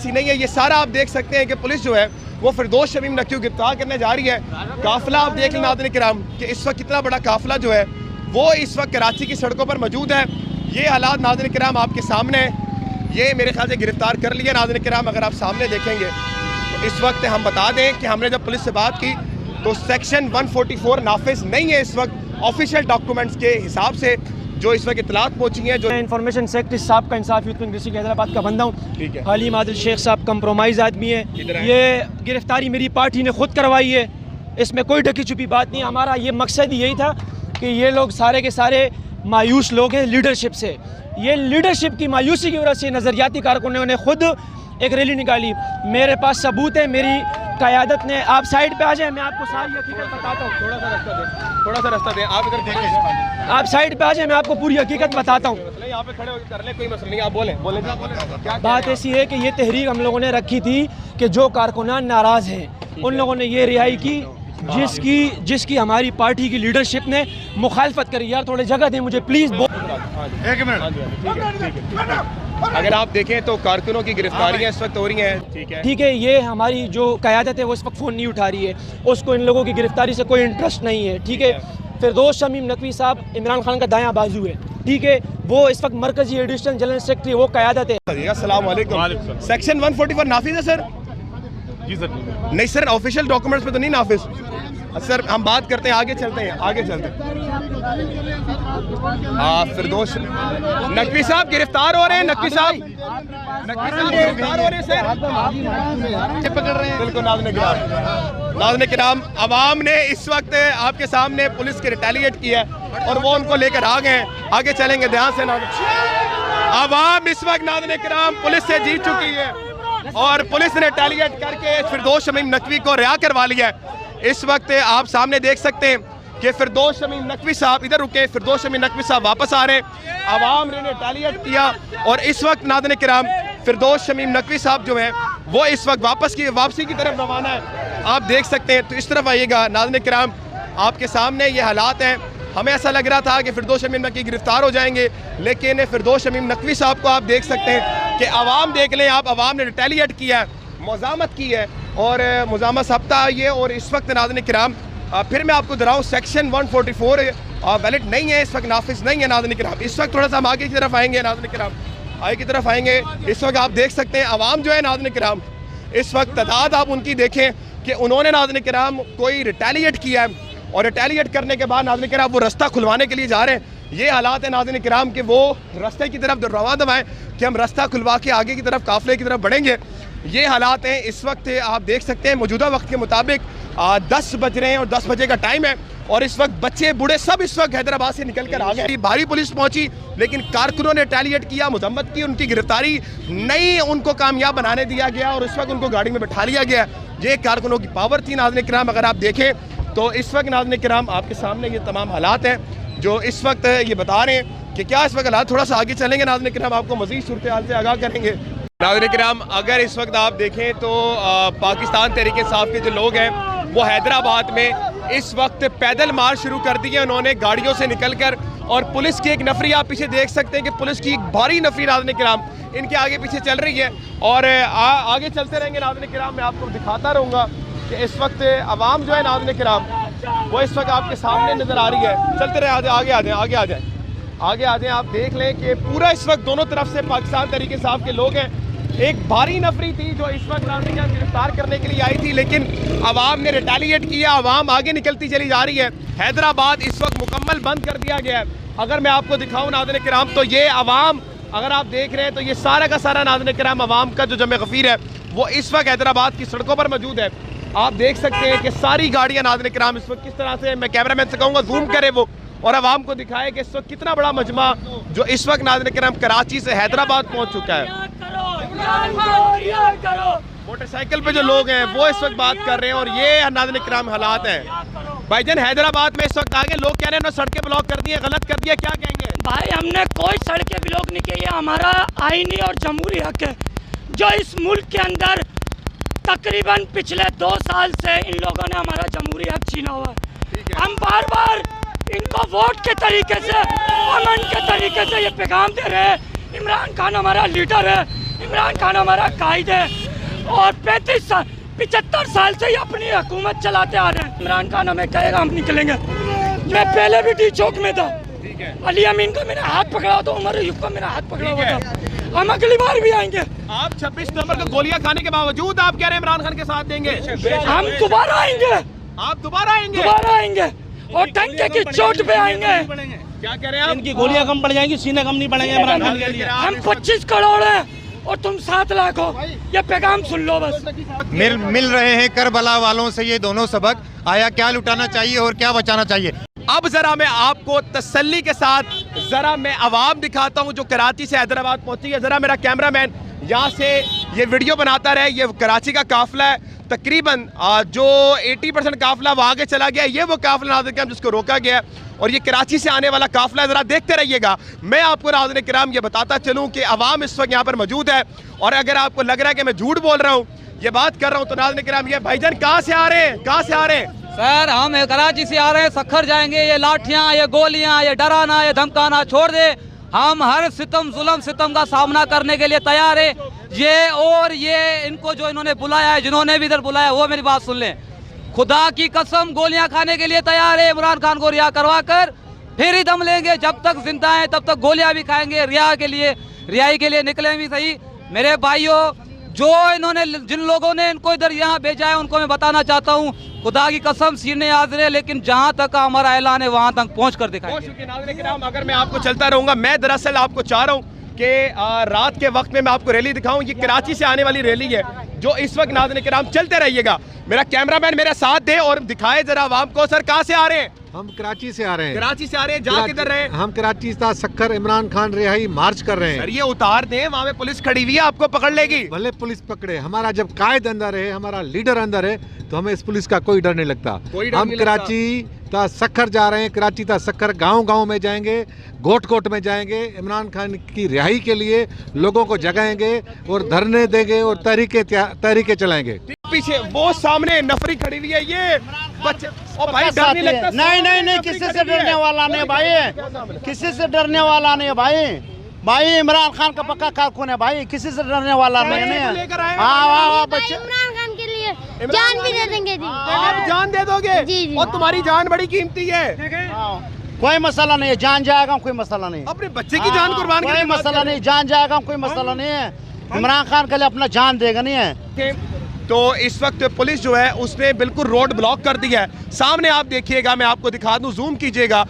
नहीं है। ये सारा आप देख सकते हैं कि पुलिस जो है वो फिरदौस शमीम नकवी को गिरफ्तार करने जा रही है। काफिला आप देख लें नाज़रीन किराम कि इस वक्त कितना बड़ा काफिला जो है वो इस वक्त कराची की सड़कों पर मौजूद है। ये हालात नाज़रीन किराम आपके सामने, ये मेरे ख्याल से गिरफ्तार कर लिया नाज़रीन किराम। अगर आप सामने देखेंगे तो इस वक्त हम बता दें कि हमने जब पुलिस से बात की तो सेक्शन 144 नाफिज नहीं है इस वक्त ऑफिशियल डॉक्यूमेंट्स के हिसाब से जो इस वक्त इतलात पहुंची हैं। जो इन्फॉर्मेशन सेक्रेटरी साहब का इंसाफ यूथ डिस्ट्रिक्ट हैदराबाद का बंदा हूँ। ठीक है, हालिम आदिल शेख साहब कंप्रोमाइज़ आदमी है। ये गिरफ्तारी मेरी पार्टी ने खुद करवाई है, इसमें कोई ढकी छुपी बात नहीं। हमारा ये मकसद यही था कि ये लोग सारे के सारे मायूस लोग हैं लीडरशिप से। ये लीडरशिप की मायूसी की वजह से नज़रियाती कारकुनों ने खुद एक रैली निकाली। मेरे पास सबूत है, मेरी क़यादत ने। आप साइड पे आ जाए, मैं आपको सारी हकीकत बताता हूँ। थोड़ा सा रास्ता दें, आप इधर देखें। आप साइड पे आ जाए, मैं आपको पूरी हकीकत बताता हूँ। यहाँ पे खड़े होकर कर ले, कोई मसला नहीं, आप बोलें। बात ऐसी है कि ये तहरीक हम लोगों ने रखी थी कि जो कारकुनान नाराज़ हैं उन लोगों ने ये रिहाई की जिसकी हमारी पार्टी की लीडरशिप ने मुखालफत करी। यार थोड़ी जगह दें मुझे प्लीज़। एक मिनट। अगर आप देखें तो कारकुनों की गिरफ्तारियां इस वक्त हो रही हैं। ठीक है, ये हमारी जो क़यादत है वो इस वक्त फ़ोन नहीं उठा रही है, उसको इन लोगों की गिरफ्तारी से कोई इंटरेस्ट नहीं है। ठीक है, फिरदौस शमीम नकवी साहब इमरान खान का दायां बाजू है। ठीक है, वो इस वक्त मरकजी एडिशनल जनरल सेक्रेटरी वो क़यादत है। अस्सलाम वालेकुम। सेक्शन 144 नाफिज है सर? जी सर। नहीं सर, ऑफिशियल डॉक्यूमेंट्स में तो नहीं नाफिज। सर हम बात करते हैं, आगे चलते हैं। फिरदौस नकवी साहब गिरफ्तार हो रहे हैं। नकवी साहब गिरफ्तार हो रहे हैं सर, पकड़ रहे हैं। बिल्कुल नाज़रीन किराम, अवाम ने इस वक्त आपके सामने पुलिस के रिटेलिएट किया है और वो उनको लेकर आ गए हैं। आगे चलेंगे ध्यान से। अवाम इस वक्त नाज़रीन किराम पुलिस से जीत चुकी है और पुलिस ने रिटेलिएट करके फिरदौस शमीम नकवी को रिहा करवा लिया है। इस वक्त आप सामने देख सकते हैं कि फिरदौस शमीम नकवी साहब इधर रुके, फिरदौस शमीम नकवी साहब वापस आ रहे हैं। आवाम ने रिटेलिएट किया और इस वक्त नाज़रीन किराम फिरदौस शमीम नकवी साहब जो है वो इस वक्त वापसी की तरफ रवाना है। आप देख सकते हैं, तो इस तरफ आइएगा नाज़रीन किराम, आपके सामने ये हालात हैं। हमें ऐसा लग रहा था कि फिरदौस शमीम नकवी गिरफ्तार हो जाएंगे, लेकिन फिरदौस शमीम नकवी साहब को आप देख सकते हैं कि आवाम देख लें आप, आवाम ने रिटेलिएट किया है, मुज़ामत की है और मुज़ामत सब्ता ये। और इस वक्त नाज़रीन किराम फिर मैं आपको दोहराऊँ, सेक्शन 144 वैलिड नहीं है, इस वक्त नाफिज नहीं है नाज़रीन किराम। इस वक्त थोड़ा सा हम आगे की तरफ आएंगे नाज़रीन किराम, आगे की तरफ आएंगे। इस वक्त आप देख सकते हैं आवाम जो है नाज़रीन किराम, इस वक्त तादाद आप उनकी देखें कि उन्होंने नाज़रीन किराम कोई रिटेलिएट किया है और रिटेलिएट करने के बाद नाज़रीन किराम वो रास्ता खुलवाने के लिए जा रहे हैं। ये हालात है नाज़रीन किराम कि वो रास्ते की तरफ रवा दवाएँ कि हम रास्ता खुलवा के आगे की तरफ काफिले की तरफ बढ़ेंगे। ये हालात हैं इस वक्त। आप देख सकते हैं मौजूदा वक्त के मुताबिक 10 बज रहे हैं और 10 बजे का टाइम है और इस वक्त बच्चे बूढ़े सब इस वक्त हैदराबाद से निकल कर आ गए। भारी पुलिस पहुंची लेकिन कारकुनों ने रिटेलिएट किया, मुजम्मत की, उनकी गिरफ्तारी नहीं उनको कामयाब बनाने दिया गया और इस वक्त उनको गाड़ी में बैठा लिया गया। ये कारकुनों की पावर थी नाज़रीन किराम। अगर आप देखें तो इस वक्त नाज़रीन किराम आपके सामने ये तमाम हालात हैं जो इस वक्त ये बता रहे हैं कि क्या इस वक्त हालात। थोड़ा सा आगे चलेंगे नाज़रीन किराम, आपको मज़ीद सूरत हाल से आगाह करेंगे। नाज़रीन किराम, अगर इस वक्त आप देखें तो पाकिस्तान तहरीक इंसाफ के जो लोग हैं वो हैदराबाद में इस वक्त पैदल मार्च शुरू कर दी है उन्होंने गाड़ियों से निकलकर। और पुलिस की एक नफरी आप पीछे देख सकते हैं कि पुलिस की एक भारी नफरी नाज़रीन किराम इनके आगे पीछे चल रही है और आगे चलते रहेंगे नाज़रीन किराम। मैं आपको दिखाता रहूँगा कि इस वक्त आवाम जो है नाज़रीन किराम वो इस वक्त आपके सामने नज़र आ रही है। चलते रहे, आगे आ जाएँ। आप देख लें कि पूरा इस वक्त दोनों तरफ से पाकिस्तान तहरीक इंसाफ के लोग हैं। एक भारी नफरी थी जो इस वक्त नाज़रीन गिरफ्तार करने के लिए आई थी, लेकिन आवाम ने रिटेलिएट किया, आवाम आगे निकलती चली जा रही है। हैदराबाद इस वक्त मुकम्मल बंद कर दिया गया है। अगर मैं आपको दिखाऊं नाज़रीन किराम तो ये आवाम, अगर आप देख रहे हैं तो ये सारा का सारा नाज़रीन किराम आवाम का जो जमे गफीर है वो इस वक्त हैदराबाद की सड़कों पर मौजूद है। आप देख सकते हैं कि सारी गाड़ियाँ नाज़रीन किराम इस वक्त किस तरह से, मैं कैमरा मैन से कहूँगा जूम करे वो और आवाम को दिखाए कि इस वक्त कितना बड़ा मजमा जो इस वक्त नाज़रीन किराम कराची से हैदराबाद पहुँच चुका है। मोटरसाइकिल पे जो लोग हैं वो इस वक्त बात कर रहे हैं और ये नाज़रीन किराम हालात हैं। भाईजान हैदराबाद में इस वक्त आगे लोग कह रहे हैं सड़कें ब्लॉक कर दी, गलत कर दिया, क्या कहेंगे? भाई हमने कोई सड़कें ब्लॉक नहीं की, हमारा आईनी और जमहूरी हक है जो इस मुल्क के अंदर तकरीबन पिछले 2 साल से इन लोगों ने हमारा जमहूरी हक छीना हुआ है। हम बार बार इनको वोट के तरीके से, अमन के तरीके से ये पैगाम दे रहे हैं। इमरान खान हमारा लीडर है, इमरान खान हमारा कायद है और 75 साल से ही अपनी हुकूमत चलाते आ रहे हैं। इमरान खान हमें कहेगा हम निकलेंगे। मैं पहले भी डी चौक में था, अली अमीन का मेरा हाथ पकड़ा हुआ था, उमर अयूब का मेरा हाथ पकड़ा हुआ था। हम अगली बार भी आएंगे। आप 26 नवंबर को गोलियां खाने के बावजूद आप कह रहे हैं इमरान खान के साथ देंगे? हम दोबारा आएंगे, आप दोबारा आएंगे? दोबारा आएंगे और डंके की चोट पे आएंगे। क्या कह रहे हैं आप? इनकी गोलियां कम पड़ जाएंगी, सीने कम नहीं पड़ेंगे इमरान खान के लिए। हम 25 करोड़ हैं और तुम 7 लाख हो। ये पैगाम सुन लो बस। मिल रहे हैं करबला वालों से ये दोनों सबक, आया क्या लुटाना चाहिए और क्या बचाना चाहिए। अब जरा मैं आपको तसल्ली के साथ जरा मैं आवाम दिखाता हूं जो कराची से हैदराबाद पहुंची है। जरा मेरा कैमरामैन यहाँ से ये वीडियो बनाता रहे। ये कराची का काफिला है, तकरीबन जो 80% काफिला वो आगे चला गया। ये वो काफिला नाज़रीन किराम जिसको रोका गया और ये कराची से आने वाला काफिला है। जरा देखते रहिएगा। मैं आपको नाज़रीन किराम ये बताता चलूँ कि अवाम इस वक्त यहाँ पर मौजूद है और अगर आपको लग रहा है कि मैं झूठ बोल रहा हूँ, ये बात कर रहा हूँ, तो नाज़रीन किराम ये भाईजान कहाँ से आ रहे हैं? कहाँ से आ रहे हैं? सर हम कराची से आ रहे हैं, सखर जाएंगे। ये लाठियां, ये गोलियां, ये डराना, ये धमकाना छोड़ दे। हम हर सितम जुल्म सितम का सामना करने के लिए तैयार है। ये इनको जो इन्होंने बुलाया है, जिन्होंने भी इधर बुलाया, वो मेरी बात सुन लें। खुदा की कसम गोलियां खाने के लिए तैयार है। इमरान खान को रिहा करवा कर फिर ही दम लेंगे। जब तक जिंदा है तब तक गोलियां भी खाएंगे। रिहाई के लिए निकले भी सही। मेरे भाइयों, जिन लोगों ने इनको इधर यहाँ भेजा है उनको मैं बताना चाहता हूँ, खुदा की कसम सीने हाजिर है, लेकिन जहाँ तक हमारा ऐलान है वहाँ तक पहुँच कर दिखाएंगे। अगर मैं आपको चलता रहूंगा, मैं दरअसल आपको चाह रहा हूँ कि रात के वक्त में मैं आपको रैली दिखाऊं। ये कराची से आने वाली रैली है जो इस वक्त नाज़रीन किराम चलते रहिएगा। मेरा कैमरामैन मेरा साथ दे और दिखाए जरा आवाम को। सर कहाँ से आ रहे हैं? हम कराची से आ रहे हैं। कराची से आ रहे हैं, जा किधर रहे हैं? हम कराची से सक्खर इमरान खान रिहाई मार्च कर रहे हैं। सर ये उतार दें, वहाँ पे पुलिस खड़ी हुई है, आपको पकड़ लेगी। भले पुलिस पकड़े, हमारा जब कायद अंदर है, हमारा लीडर अंदर है, तो हमें इस पुलिस का कोई डर नहीं लगता। हम कराची ता सक्खर जा रहे हैं। कराची ता सक्खर गांव-गांव में जाएंगे, गोट-गोट में जाएंगे। इमरान खान की रिहाई के लिए लोगों को जगाएंगे और धरने देंगे और तहरीके चलाएंगे। पीछे वो सामने नफरी खड़ी हुई है, ये बच्चे। और भाई डर नहीं लगता? नहीं, किसी से डरने वाला नहीं भाई, किसी से डरने वाला नहीं भाई। इमरान खान का पक्का कारकुन है भाई, किसी से डरने वाला नहीं है। हाँ बच्चे, इमरान खान के लिए जान भी दे देंगे जी। आप जान दे दोगे? जी। और तुम्हारी जान बड़ी कीमती है। कोई मसला नहीं है, जान जाएगा, कोई मसला नहीं। अपने बच्चे की जान कुर्बान कोई मसला नहीं, जान जाएगा, कोई मसला नहीं है। इमरान खान के लिए अपना जान देगा नहीं है। तो इस वक्त पुलिस जो है उसने बिल्कुल रोड ब्लॉक कर दिया है। सामने आप देखिएगा, मैं आपको दिखा दूं, जूम कीजिएगा।